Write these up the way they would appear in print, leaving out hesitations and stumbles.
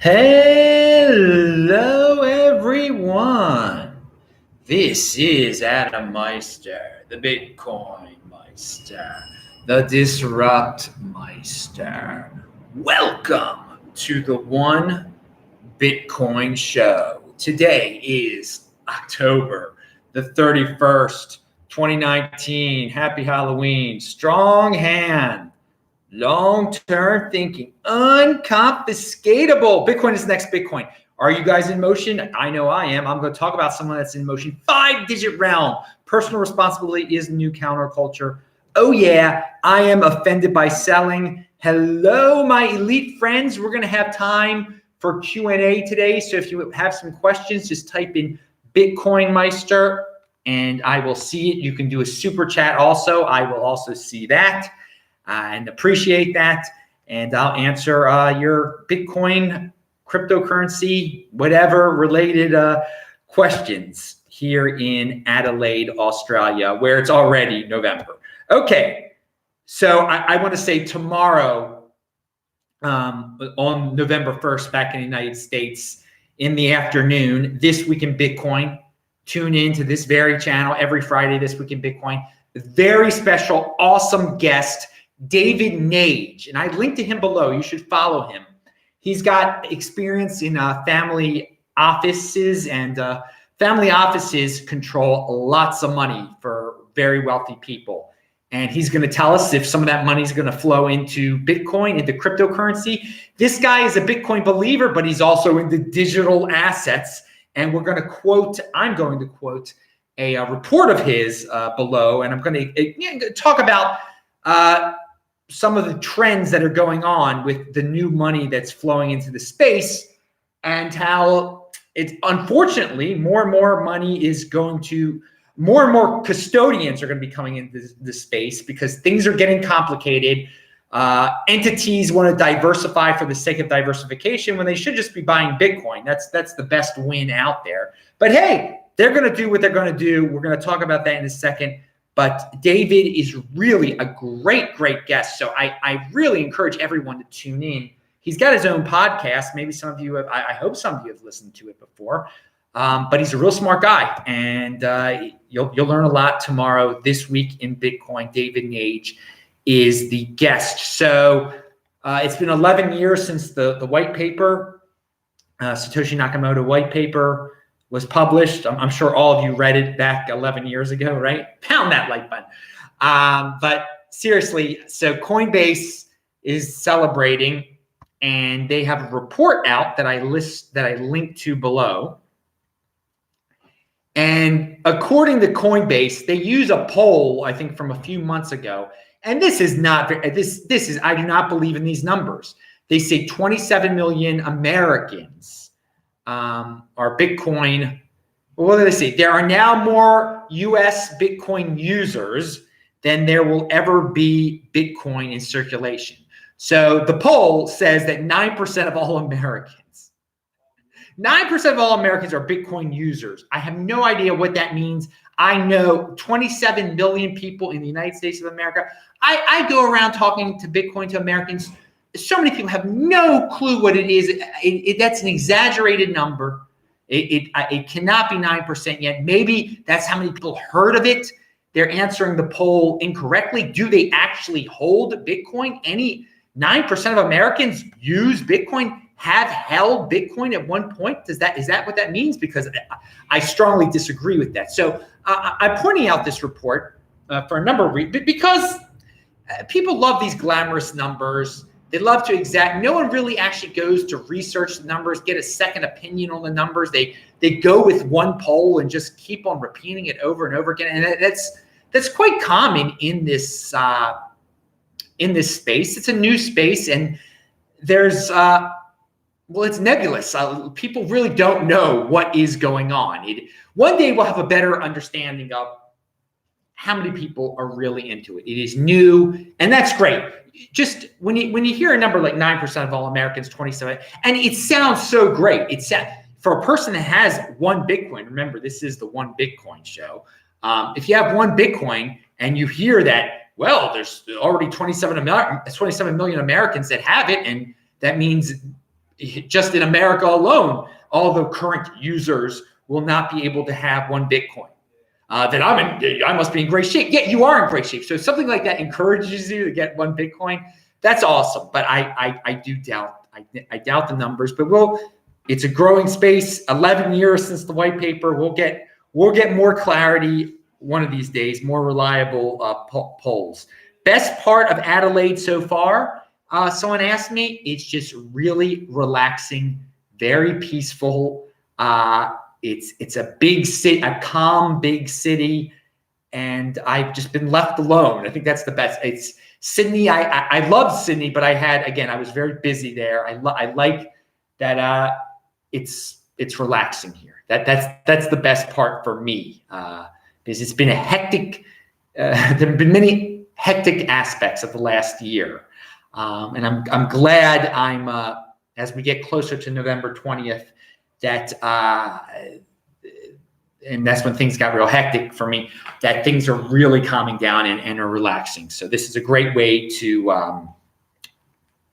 Hello, everyone. This is Adam Meister, the Bitcoin Meister, the Disrupt Meister. Welcome to the One Bitcoin Show. Today is October the 31st, 2019. Happy Halloween. Strong hand. Long-term thinking, unconfiscatable. Bitcoin is the next Bitcoin. Are you guys in motion? I know I am. I'm going to talk about someone that's in motion. 5-digit realm. Personal responsibility is the new counterculture. Oh yeah, I am offended by selling. Hello, my elite friends. We're going to have time for Q&A today. So if you have some questions, just type in Bitcoin Meister and I will see it. You can do a super chat also. I will also see that. And appreciate that. And I'll answer your Bitcoin, cryptocurrency, whatever related questions here in Adelaide, Australia, where it's already November. Okay, so I want to say tomorrow on November 1st back in the United States in the afternoon, This Week in Bitcoin. Tune in to this very channel every Friday, This Week in Bitcoin. Very special, awesome guest. David Nage, and I linked to him below. You should follow him. He's got experience in family offices, and family offices control lots of money for very wealthy people. And he's going to tell us if some of that money is going to flow into Bitcoin, into cryptocurrency. This guy is a Bitcoin believer, but he's also into digital assets. And I'm going to quote a report of his below, and I'm going to talk about some of the trends that are going on with the new money that's flowing into the space, and how it's unfortunately more and more money is going to, more and more custodians are going to be coming into the space because things are getting complicated. Entities want to diversify for the sake of diversification when they should just be buying Bitcoin. That's the best win out there. But hey, they're going to do what they're going to do. We're going to talk about that in a second. But David is really a great guest. So I really encourage everyone to tune in. He's got his own podcast. Maybe some of you have, I hope some of you have listened to it before. But he's a real smart guy. And you'll learn a lot tomorrow. This Week in Bitcoin, David Nage is the guest. So it's been 11 years since the white paper, Satoshi Nakamoto white paper, was published. I'm sure all of you read it back 11 years ago, right? Pound that like button. But seriously, so Coinbase is celebrating, and they have a report out that I linked to below. And according to Coinbase, they use a poll, I think, from a few months ago. And this is not this is I do not believe in these numbers. They say 27 million Americans are Bitcoin. What do they say? There are now more US Bitcoin users than there will ever be Bitcoin in circulation. So the poll says that 9% of all Americans, 9% of all Americans are Bitcoin users. I have no idea what that means. I know 27 million people in the United States of America. I go around talking to Bitcoin to Americans. So many people have no clue what it is. That's an exaggerated number. It cannot be 9% yet. Maybe that's how many people heard of it. They're answering the poll incorrectly. Do they actually hold Bitcoin? Any 9% of Americans use Bitcoin, have held Bitcoin at one point? Is that what that means? Because I strongly disagree with that. So I'm pointing out this report for a number of reasons, because people love these glamorous numbers. They love to no one really actually goes to research the numbers, get a second opinion on the numbers. They go with one poll and just keep on repeating it over and over again. And that's quite common in this space. It's a new space, and there's it's nebulous. People really don't know what is going on. One day we'll have a better understanding of how many people are really into it. It is new, and that's great. Just when you hear a number like 9% of all Americans, 27, and it sounds so great. For a person that has one Bitcoin, remember, this is the One Bitcoin Show. If you have one Bitcoin and you hear that, well, there's already 27 million Americans that have it, and that means just in America alone, all the current users will not be able to have one Bitcoin. That I must be in great shape. Yeah, you are in great shape. So if something like that encourages you to get one Bitcoin, that's awesome. But I do doubt. I doubt the numbers. But it's a growing space. 11 years since the white paper. We'll get more clarity one of these days. More reliable polls. Best part of Adelaide so far. Someone asked me. It's just really relaxing, very peaceful. It's a big city, a calm big city, and I've just been left alone. I think that's the best. It's Sydney. I love Sydney, but I was very busy there. I like that. It's relaxing here. That's the best part for me because it's been a hectic. There have been many hectic aspects of the last year, and I'm glad as we get closer to November 20th. That and that's when things got real hectic for me, that things are really calming down and are relaxing. So this is a great way to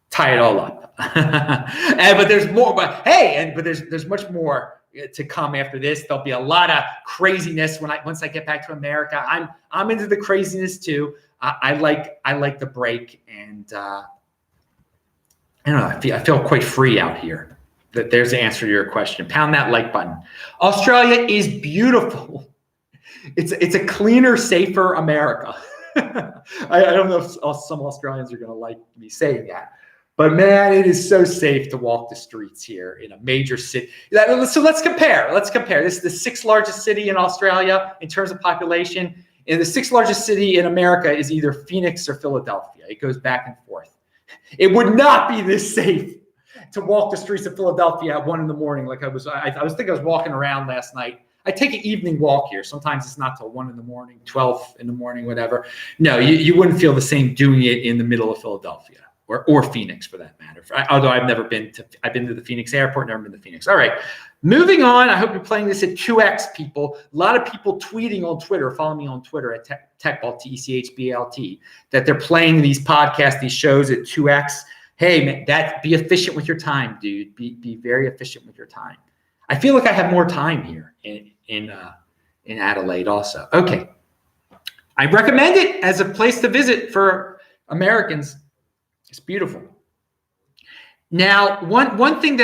tie it all up. But there's more, but there's much more to come after this. There'll be a lot of craziness once I get back to America. I'm into the craziness too. I like the break, and I don't know, I feel quite free out here. There's the answer to your question. Pound that like button. Australia is beautiful. It's a cleaner, safer America. I don't know if some Australians are going to like me saying that, but man, it is so safe to walk the streets here in a major city. So let's compare. This is the 6th largest city in Australia in terms of population, and the 6th largest city in America is either Phoenix or Philadelphia. It goes back and forth. It would not be this safe to walk the streets of Philadelphia at 1 a.m. like I was walking around last night. I take an evening walk here. Sometimes it's not till 1 a.m, 12 a.m, whatever. No, you wouldn't feel the same doing it in the middle of Philadelphia or Phoenix for that matter. Although I've been to the Phoenix airport, never been to Phoenix. All right, moving on. I hope you're playing this at 2x, people. A lot of people tweeting on Twitter, follow me on Twitter at TechBalt, TECHBLT, that they're playing these podcasts, these shows at 2x. Hey, man, be efficient with your time, dude. Be very efficient with your time. I feel like I have more time here in Adelaide also. Okay. I recommend it as a place to visit for Americans. It's beautiful. Now, one thing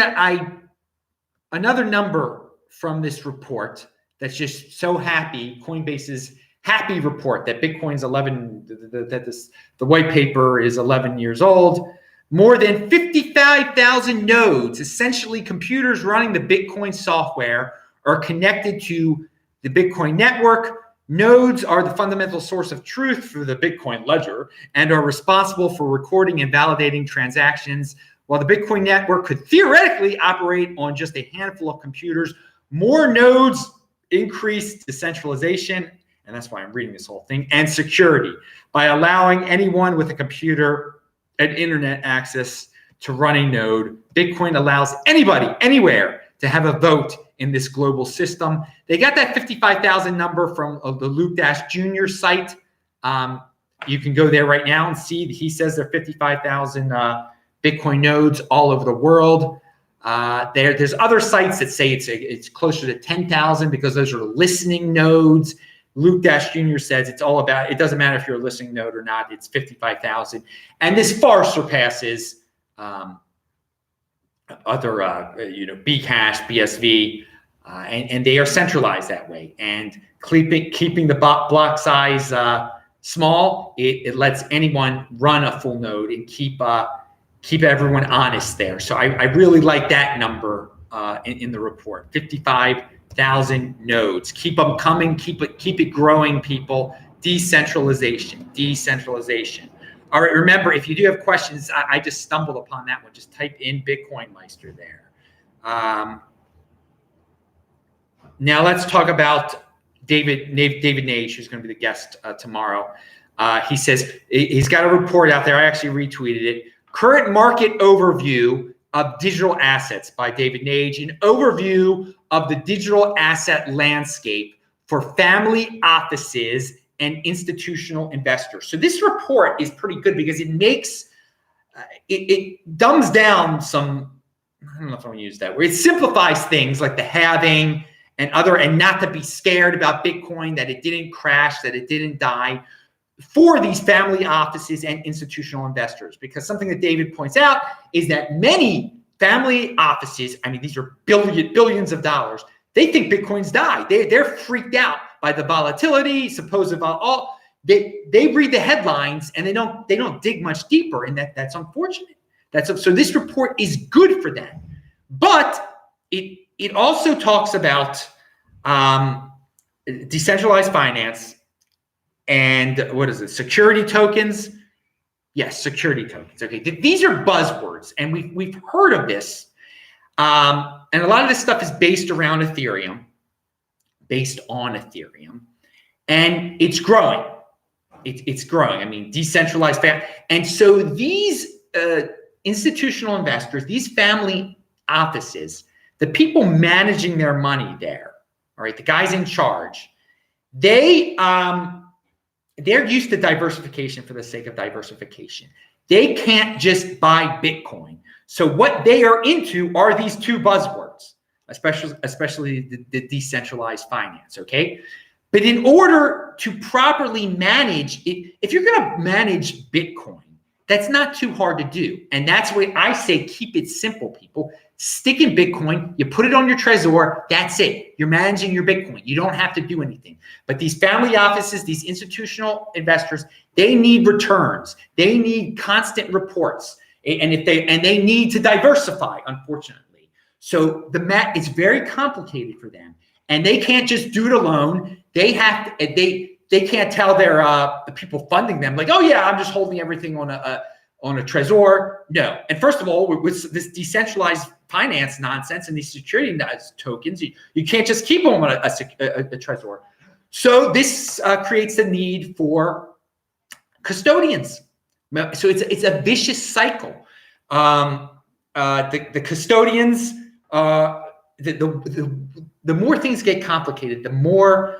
another number from this report that's just so happy, Coinbase's happy report that Bitcoin's the white paper is 11 years old. More than 55,000 nodes, essentially computers running the Bitcoin software, are connected to the Bitcoin network. Nodes are the fundamental source of truth for the Bitcoin ledger and are responsible for recording and validating transactions. While the Bitcoin network could theoretically operate on just a handful of computers, more nodes increase decentralization, and that's why I'm reading this whole thing, and security by allowing anyone with a computer and internet access to run a node. Bitcoin allows anybody, anywhere, to have a vote in this global system. They got that 55,000 number from the Luke Jr. site. You can go there right now and see. He says there are 55,000 Bitcoin nodes all over the world. There's other sites that say it's closer to 10,000 because those are listening nodes. Luke Jr. says it doesn't matter if you're a listening node or not, it's 55,000. And this far surpasses other, Bcash, BSV, and they are centralized that way. And keeping the block size small, it lets anyone run a full node and keep everyone honest there. So I really like that number in the report, 55,000 nodes. Keep them coming. Keep it growing, people. Decentralization. All right. Remember, if you do have questions, I just stumbled upon that one. Just type in Bitcoin Meister there. Now let's talk about David Nage, who's going to be the guest tomorrow. He says he's got a report out there. I actually retweeted it. Current market overview of digital assets by David Nage, an overview of the digital asset landscape for family offices and institutional investors. So this report is pretty good because it makes it dumbs down some I don't know if I want to use that word. It simplifies things like the halving and not to be scared about Bitcoin, that it didn't crash, that it didn't die, for these family offices and institutional investors. Because something that David points out is that many family offices, I mean, these are billions of dollars, they think Bitcoin's died. They're freaked out by the volatility, they read the headlines and they don't dig much deeper, and that's unfortunate. So this report is good for them, but it also talks about decentralized finance and what is it? Security tokens. Yes, security tokens. Okay, these are buzzwords, and we've heard of this, and a lot of this stuff is based on Ethereum, and it's growing. It's growing. I mean, decentralized and so these institutional investors, these family offices, the people managing their money there, all right, the guys in charge, they're used to diversification for the sake of diversification. They can't just buy Bitcoin. So what they are into are these two buzzwords, especially the decentralized finance, okay? But in order to properly manage it, if you're going to manage Bitcoin, that's not too hard to do. And that's why I say keep it simple, people. Stick in Bitcoin, you put it on your Trezor, that's it. You're managing your Bitcoin. You don't have to do anything. But these family offices, these institutional investors, they need returns. They need constant reports. And they need to diversify, unfortunately. So it's very complicated for them. And they can't just do it alone. They have to, they can't tell their the people funding them, like, oh yeah, I'm just holding everything on a Trezor. No. And first of all, with this decentralized finance nonsense and these security tokens, you can't just keep them on a Trezor. So this creates the need for custodians. So it's a vicious cycle. The custodians, the more things get complicated, the more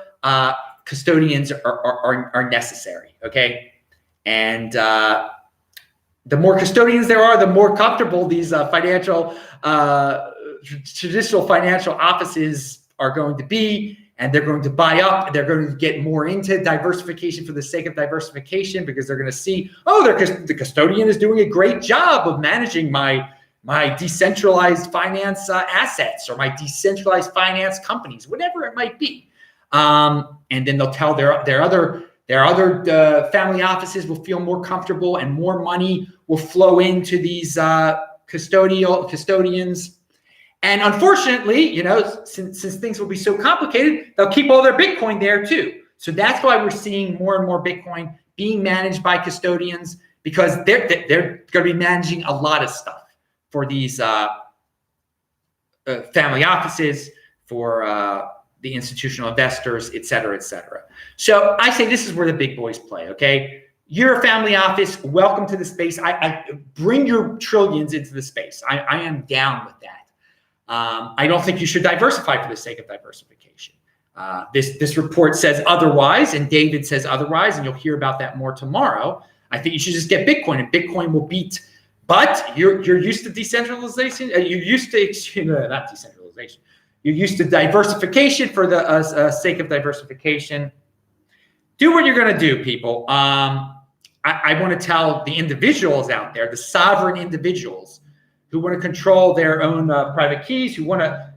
custodians are necessary. Okay, and the more custodians there are, the more comfortable these traditional financial offices are going to be, and they're going to buy up. They're going to get more into diversification for the sake of diversification, because they're going to see, oh, the custodian is doing a great job of managing my decentralized finance assets, or my decentralized finance companies, whatever it might be. And then they'll tell their other family offices will feel more comfortable, and more money will flow into these custodians. And unfortunately, since things will be so complicated, they'll keep all their Bitcoin there too. So that's why we're seeing more and more Bitcoin being managed by custodians, because they're going to be managing a lot of stuff for these family offices, for the institutional investors, et cetera, et cetera. So I say this is where the big boys play, okay? You're a family office, welcome to the space. I bring your trillions into the space. I am down with that. I don't think you should diversify for the sake of diversification. This report says otherwise, and David says otherwise, and you'll hear about that more tomorrow. I think you should just get Bitcoin, and Bitcoin will beat. But you're used to decentralization. You're used to not decentralization. You're used to diversification for the sake of diversification. Do what you're going to do, people. I want to tell the individuals out there, the sovereign individuals who want to control their own private keys, who want to,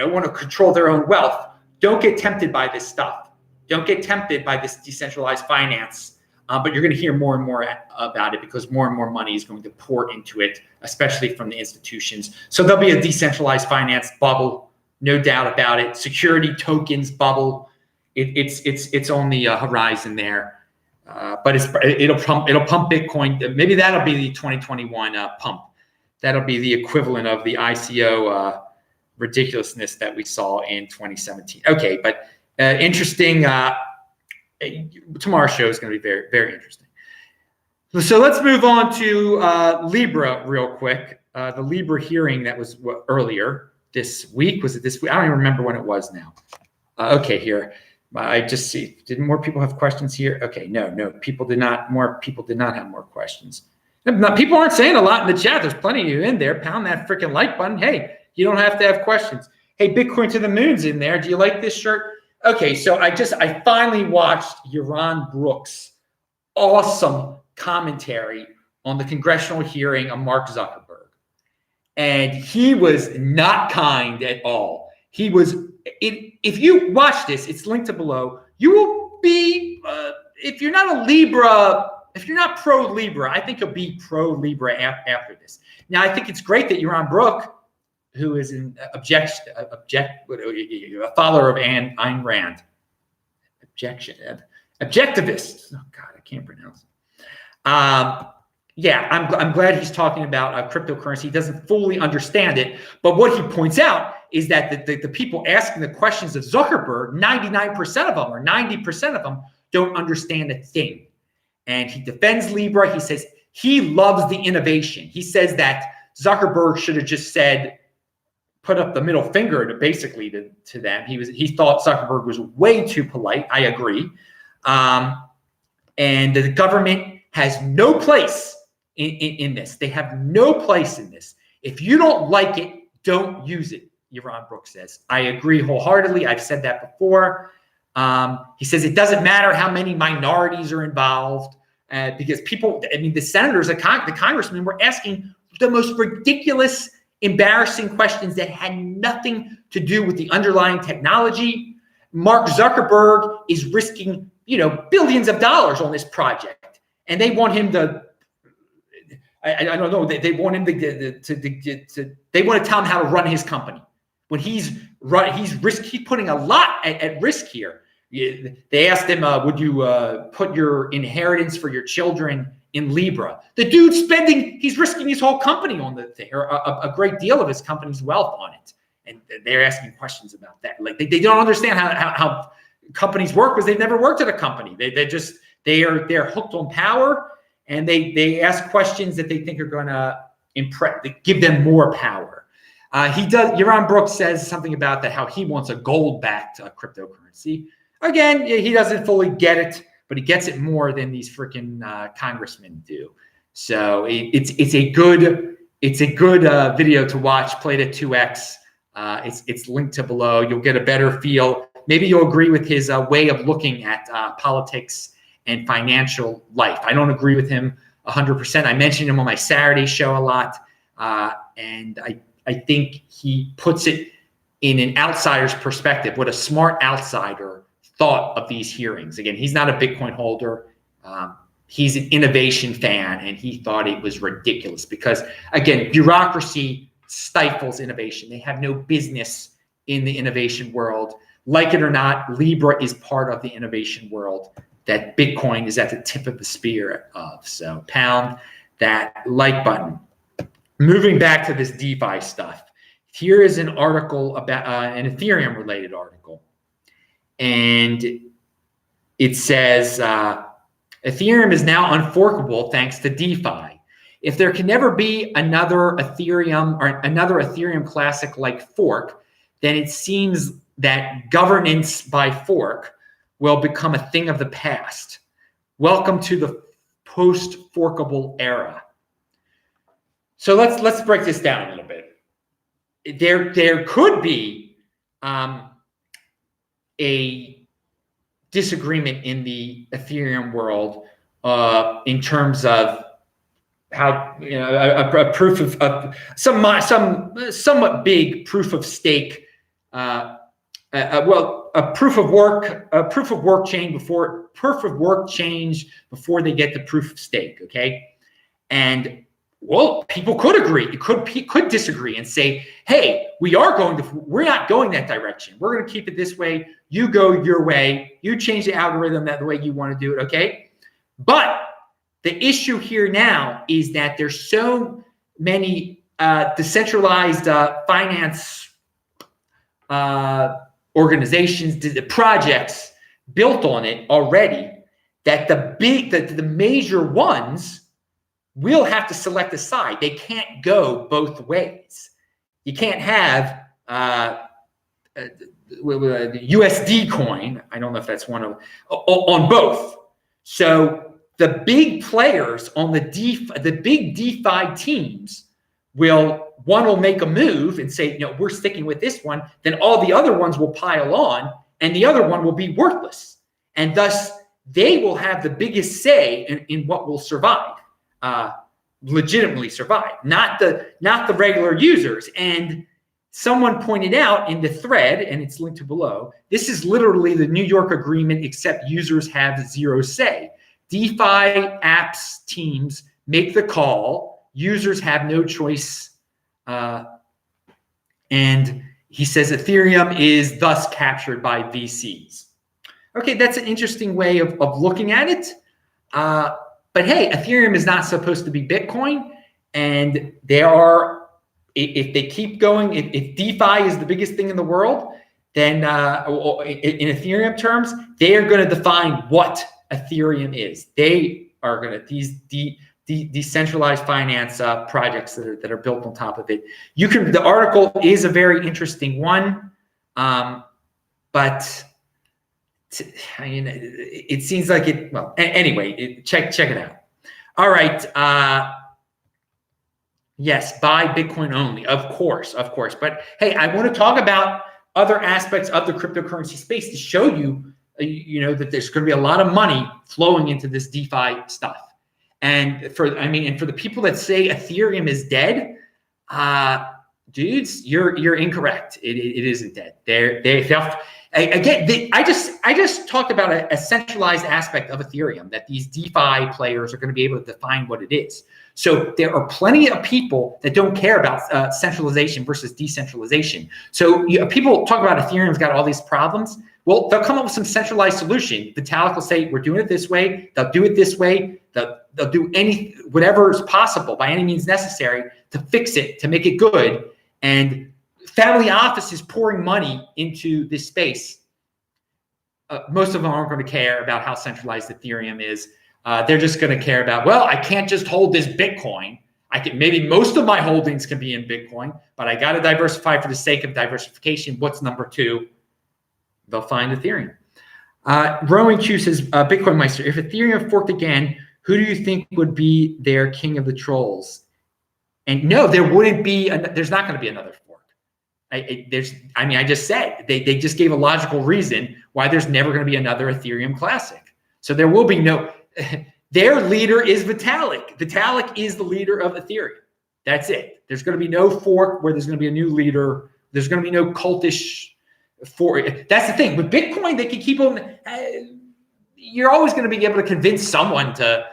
want to control their own wealth. Don't get tempted by this stuff. Don't get tempted by this decentralized finance. But you're going to hear more and more about it, because more and more money is going to pour into it, especially from the institutions. So there'll be a decentralized finance bubble, no doubt about it. Security tokens bubble. It's on the horizon there. But it'll pump Bitcoin. Maybe that'll be the 2021 pump. That'll be the equivalent of the ICO ridiculousness that we saw in 2017. Okay, but interesting. Tomorrow's show is going to be very, very interesting. So let's move on to Libra real quick. The Libra hearing that was earlier this week. Was it this week? I don't even remember when it was now. Okay, here. I just see. Did more people have questions here? Okay, no. More people did not have more questions. People aren't saying a lot in the chat. There's plenty of you in there. Pound that freaking like button. Hey, you don't have to have questions. Hey, Bitcoin to the moon's in there. Do you like this shirt? Okay, so I finally watched Yaron Brook's awesome commentary on the congressional hearing of Mark Zuckerberg. And he was not kind at all. He was, if you watch this, it's linked to below, you will be, if you're not a Libra, if you're not pro Libra, I think you'll be pro Libra after this. Now, I think it's great that Yaron Brook, who is a follower of Ayn Rand, objectivist. Oh God, I can't pronounce it. Yeah, I'm glad he's talking about cryptocurrency. He doesn't fully understand it, but what he points out is that the people asking the questions of Zuckerberg, 99% of them or 90% of them don't understand a thing. And he defends Libra. He says he loves the innovation. He says that Zuckerberg should have just said, put up the middle finger to them. He thought Zuckerberg was way too polite. I agree. And the government has no place in this. They have no place in this. If you don't like it, don't use it, Yaron Brook says. I agree wholeheartedly. I've said that before. He says it doesn't matter how many minorities are involved because people, I mean, the senators, the congressmen were asking the most ridiculous, embarrassing questions that had nothing to do with the underlying technology. Mark Zuckerberg is risking, billions of dollars on this project, and they want him to. I don't know. They want him to. They want to tell him how to run his company when he's putting a lot at risk here. They asked him, "Would you put your inheritance for your children in Libra?" The dude's he's risking his whole company on the thing, or a great deal of his company's wealth on it. And they're asking questions about that. Like they don't understand how companies work because they've never worked at a company. They're hooked on power, and they ask questions that they think are going to give them more power. Yaron Brook says something about that, how he wants a gold-backed cryptocurrency. Again, he doesn't fully get it, but he gets it more than these freaking congressmen do. So it's a good video to watch. Played at 2x. It's linked to below. You'll get a better feel. Maybe you'll agree with his way of looking at politics and financial life. I don't agree with him 100%. I mentioned him on my Saturday show a lot, and I think he puts it in an outsider's perspective. What a smart outsider thought of these hearings. Again, he's not a Bitcoin holder. He's an innovation fan, and he thought it was ridiculous because, again, bureaucracy stifles innovation. They have no business in the innovation world. Like it or not, Libra is part of the innovation world that Bitcoin is at the tip of the spear of. So pound that like button. Moving back to this DeFi stuff. Here is an article about an Ethereum related article. And it says, Ethereum is now unforkable thanks to DeFi. If there can never be another Ethereum classic like fork, then it seems that governance by fork will become a thing of the past. Welcome to the post-forkable era. So let's break this down a little bit. There could be a disagreement in the Ethereum world in terms of how a proof of somewhat big proof of stake. A proof of work change before they get the proof of stake. Okay, and well, people could agree. It could disagree and say, hey, we're not going that direction. We're going to keep it this way. You go your way. You change the algorithm the way you want to do it. Okay. But the issue here now is that there's so many decentralized finance organizations, the projects built on it already, that the major ones will have to select a side. They can't go both ways. You can't have USD coin. I don't know if that's one of on both. So the big players on the big DeFi teams one will make a move and say, we're sticking with this one. Then all the other ones will pile on, and the other one will be worthless. And thus, they will have the biggest say in what will survive, legitimately survive, not the regular users. And someone pointed out in the thread, and it's linked to below, this is literally the New York agreement, except users have zero say. DeFi apps teams make the call. Users have no choice. And he says Ethereum is thus captured by VCs. Okay, that's an interesting way of looking at it. But hey, Ethereum is not supposed to be Bitcoin. And if they keep going, if DeFi is the biggest thing in the world, then in Ethereum terms, they are going to define what Ethereum is. They are going to, these decentralized finance projects that are built on top of it. The article is a very interesting one, but it seems like it. Well, anyway, check it out. All right. Yes, buy Bitcoin only, of course. But hey, I want to talk about other aspects of the cryptocurrency space to show you, that there's going to be a lot of money flowing into this DeFi stuff. And for the people that say Ethereum is dead, dudes, you're incorrect. It isn't dead. I just talked about a centralized aspect of Ethereum, that these DeFi players are going to be able to define what it is. So there are plenty of people that don't care about centralization versus decentralization. So people talk about Ethereum's got all these problems. Well, they'll come up with some centralized solution. Vitalik will say, we're doing it this way. They'll do it this way. They'll do whatever is possible by any means necessary to fix it, to make it good. And family offices pouring money into this space. Most of them aren't going to care about how centralized Ethereum is. They're just going to care about, well, I can't just hold this Bitcoin. Maybe most of my holdings can be in Bitcoin, but I got to diversify for the sake of diversification. What's number two? They'll find Ethereum. Rowan Q says, Bitcoin Meister, if Ethereum forked again, who do you think would be their king of the trolls? And no, there wouldn't be. There's not going to be another fork. I just said they just gave a logical reason why there's never going to be another Ethereum Classic. So there will be no. Their leader is Vitalik. Vitalik is the leader of Ethereum. That's it. There's going to be no fork where there's going to be a new leader. There's going to be no cultish fork. That's the thing. With Bitcoin, they can keep on. You're always going to be able to convince someone to,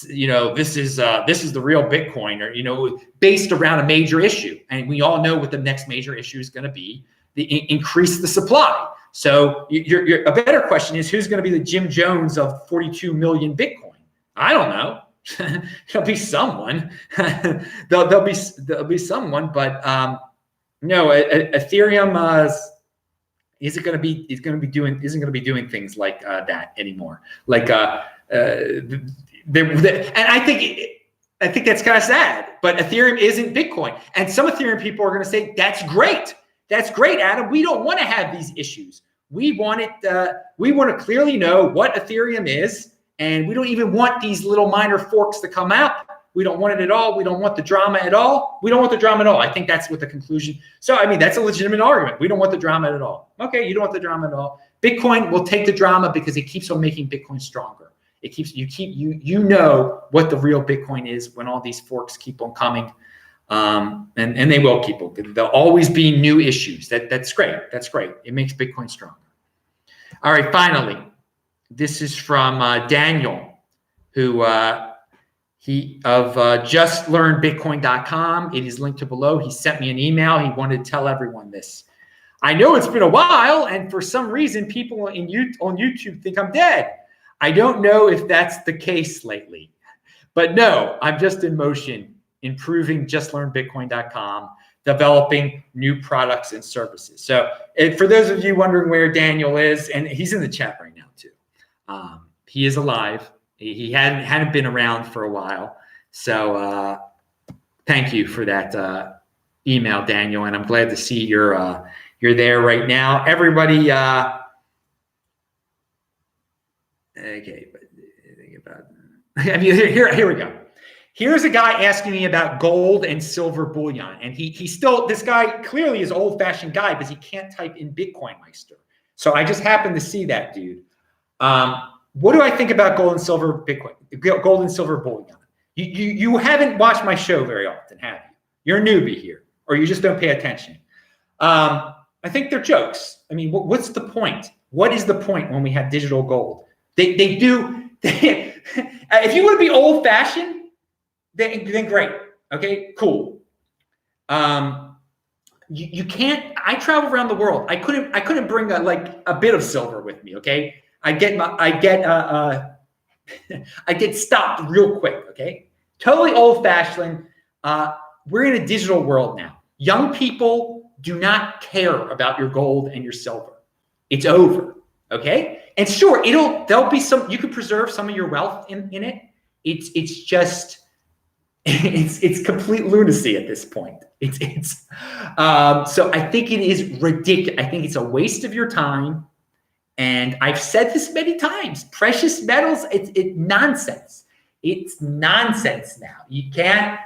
this is the real Bitcoin, or based around a major issue. And we all know what the next major issue is going to be: increase the supply. So a better question is, who's going to be the Jim Jones of 42 million Bitcoin? I don't know. There'll be someone. there'll be someone, but no, Ethereum isn't going to be doing things like that anymore. Like and I think that's kind of sad. But Ethereum isn't Bitcoin, and some Ethereum people are going to say that's great. That's great, Adam. We don't want to have these issues. We want it. We want to clearly know what Ethereum is, and we don't even want these little minor forks to come out. We don't want it at all. We don't want the drama at all. We don't want the drama at all. I think that's what the conclusion. So, that's a legitimate argument. We don't want the drama at all. Okay, you don't want the drama at all. Bitcoin will take the drama because it keeps on making Bitcoin stronger. It keeps you know what the real Bitcoin is when all these forks keep on coming. And they will keep on. There'll always be new issues. That's great. That's great. It makes Bitcoin stronger. All right, finally, this is from Daniel, who he of justlearnbitcoin.com. It is linked to below. He sent me an email. He wanted to tell everyone this. I know it's been a while, and for some reason, people on YouTube think I'm dead. I don't know if that's the case lately, but no, I'm just in motion, improving justlearnbitcoin.com, developing new products and services. So for those of you wondering where Daniel is, and he's in the chat right now too. He is alive. He hadn't been around for a while. So thank you for that email, Daniel. And I'm glad to see you're there right now. Everybody, okay, but think about I mean, here we go. Here's a guy asking me about gold and silver bullion. And he still, this guy clearly is an old-fashioned guy because he can't type in Bitcoin Meister. So I just happened to see that dude. What do I think about gold and silver Bitcoin, gold and silver bullion? You haven't watched my show very often, have you? You're a newbie here, or you just don't pay attention. I think they're jokes. I mean, what's the point? What is the point when we have digital gold? If you want to be old-fashioned, then great. Okay, cool. You can't. I travel around the world. I couldn't bring a bit of silver with me. Okay, I get stopped real quick. Okay, totally old-fashioned. We're in a digital world now. Young people do not care about your gold and your silver. It's over. Okay, and sure, there'll be some. You can preserve some of your wealth in it. It's just. It's complete lunacy at this point. So I think it is ridiculous. I think it's a waste of your time. And I've said this many times, precious metals, it's nonsense. It's nonsense now. You can't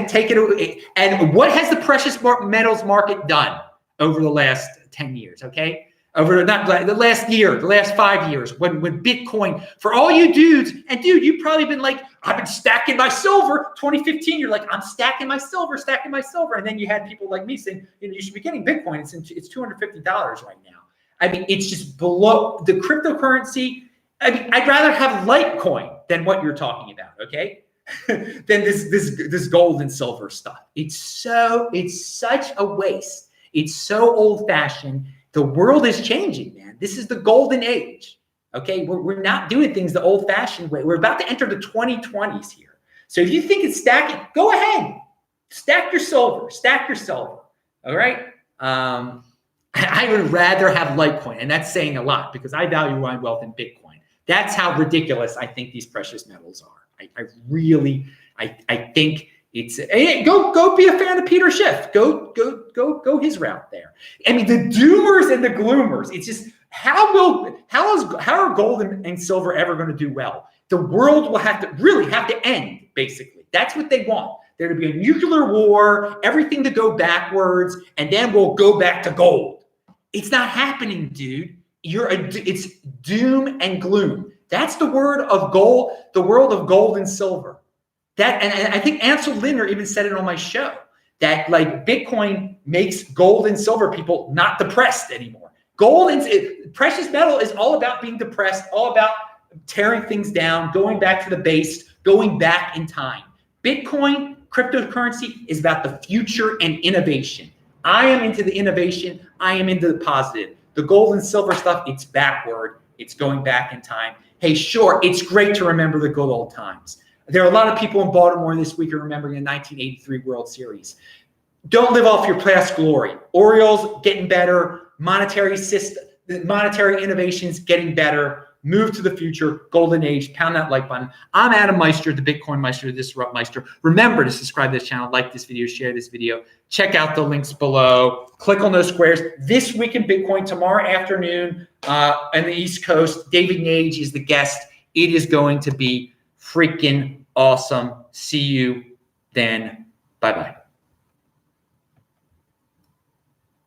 take it away. And what has the precious metals market done over the last 10 years, okay? Over the last year, the last 5 years, when Bitcoin, for all you dudes, and dude, you've probably been like, I've been stacking my silver. 2015, you're like, I'm stacking my silver. And then you had people like me saying, you should be getting Bitcoin. It's $250 right now. I mean, it's just below the cryptocurrency. I mean, I'd rather have Litecoin than what you're talking about, okay? Than this gold and silver stuff. It's such a waste. It's so old-fashioned. The world is changing, man. This is the golden age. Okay, we're not doing things the old-fashioned way. We're about to enter the 2020s here. So if you think it's stacking, go ahead. Stack your silver. All right. I would rather have Litecoin, and that's saying a lot because I value my wealth in Bitcoin. That's how ridiculous I think these precious metals are. I think it's go be a fan of Peter Schiff. Go his route there. I mean, the doomers and the gloomers. It's just how are gold and silver ever going to do well? The world will have to end. Basically, that's what they want. There to be a nuclear war, everything to go backwards, and then we'll go back to gold. It's not happening, dude. It's doom and gloom. That's the word of gold. The world of gold and silver. And I think Ansel Lindner even said it on my show that like Bitcoin makes gold and silver people not depressed anymore. Gold and precious metal is all about being depressed, all about tearing things down, going back to the base, going back in time. Bitcoin, cryptocurrency is about the future and innovation. I am into the innovation. I am into the positive. The gold and silver stuff, it's backward. It's going back in time. Hey, sure, it's great to remember the good old times. There are a lot of people in Baltimore this week are remembering the 1983 World Series. Don't live off your past glory. Orioles getting better. Monetary innovations getting better. Move to the future. Golden age. Pound that like button. I'm Adam Meister, the Bitcoin Meister, the Disrupt Meister. Remember to subscribe to this channel, like this video, share this video. Check out the links below. Click on those squares. This week in Bitcoin, tomorrow afternoon on the East Coast, David Nage is the guest. It is going to be freaking awesome. See you then. Bye-bye.